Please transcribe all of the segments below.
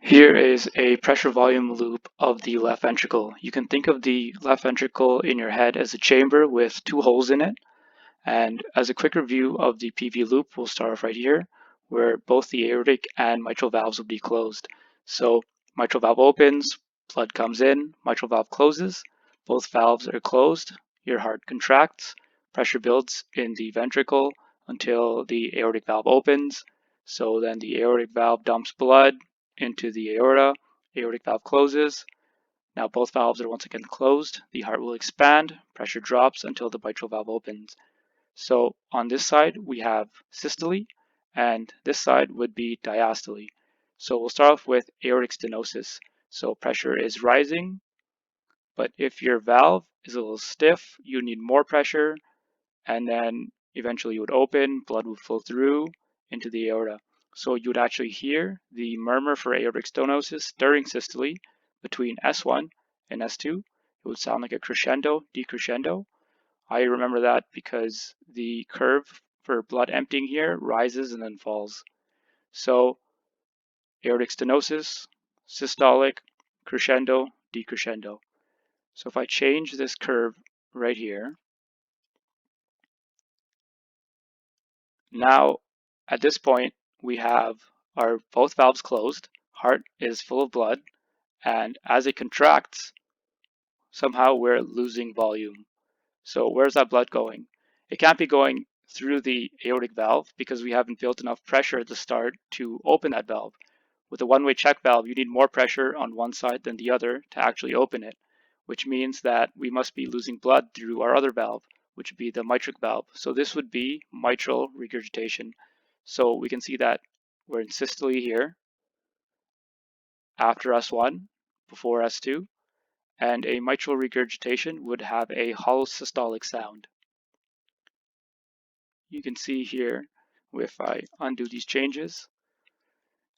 Here is a pressure volume loop of the left ventricle. You can think of the left ventricle in your head as a chamber with two holes in it. And as a quick review of the PV loop, we'll start off right here, where both the aortic and mitral valves will be closed. So mitral valve opens, blood comes in, mitral valve closes, both valves are closed, your heart contracts, pressure builds in the ventricle until the aortic valve opens. So then the aortic valve dumps blood into the aorta, aortic valve closes. Now both valves are once again closed, the heart will expand, pressure drops until the mitral valve opens. So on this side, we have systole, and this side would be diastole. So we'll start off with aortic stenosis. So pressure is rising, but if your valve is a little stiff, you need more pressure, and then eventually you would open, blood would flow through into the aorta. So you would actually hear the murmur for aortic stenosis during systole between S1 and S2. It would sound like a crescendo, decrescendo. I remember that because the curve for blood emptying here rises and then falls. So aortic stenosis, systolic, crescendo, decrescendo. So if I change this curve right here, now at this point we have our both valves closed, heart is full of blood, and as it contracts, somehow we're losing volume. So where's that blood going? It can't be going through the aortic valve because we haven't built enough pressure at the start to open that valve. With a one-way check valve, you need more pressure on one side than the other to actually open it, which means that we must be losing blood through our other valve, which would be the mitric valve. So this would be mitral regurgitation. So we can see that we're in systole here, after S1, before S2, and a mitral regurgitation would have a hollow systolic sound. You can see here if I undo these changes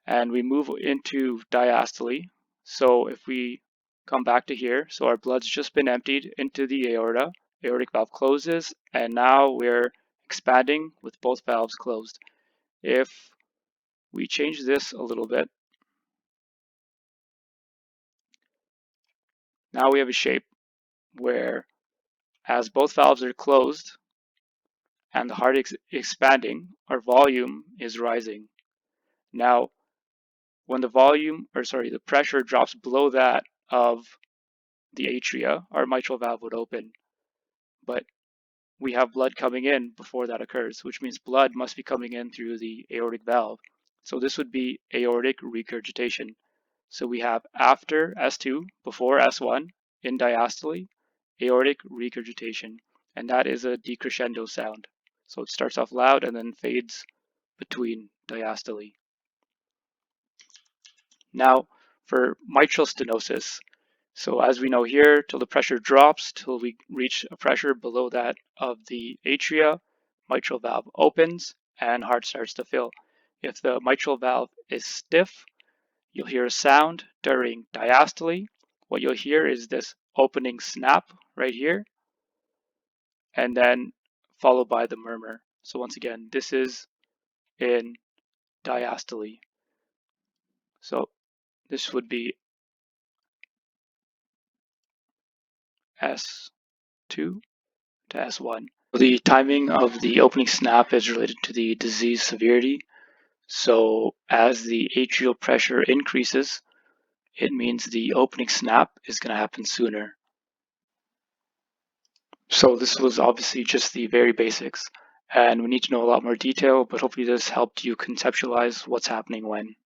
and we move into diastole. So if we come back to here, so our blood's just been emptied into the aorta, aortic valve closes, and now we're expanding with both valves closed. If we change this a little bit, now we have a shape where as both valves are closed and the heart is expanding, our volume is rising. Now, when the pressure drops below that of the atria, our mitral valve would open. But we have blood coming in before that occurs, which means blood must be coming in through the aortic valve. So this would be aortic regurgitation. So we have after S2, before S1, in diastole, aortic regurgitation. And that is a decrescendo sound. So it starts off loud and then fades between diastole. Now, for mitral stenosis, so as we know here, till the pressure drops, till we reach a pressure below that of the atria, mitral valve opens and heart starts to fill. If the mitral valve is stiff, you'll hear a sound during diastole. What you'll hear is this opening snap right here, and then followed by the murmur. So once again, this is in diastole. So this would be S2 to S1. The timing of the opening snap is related to the disease severity. So as the atrial pressure increases, it means the opening snap is going to happen sooner. So this was obviously just the very basics, and we need to know a lot more detail, but hopefully this helped you conceptualize what's happening when.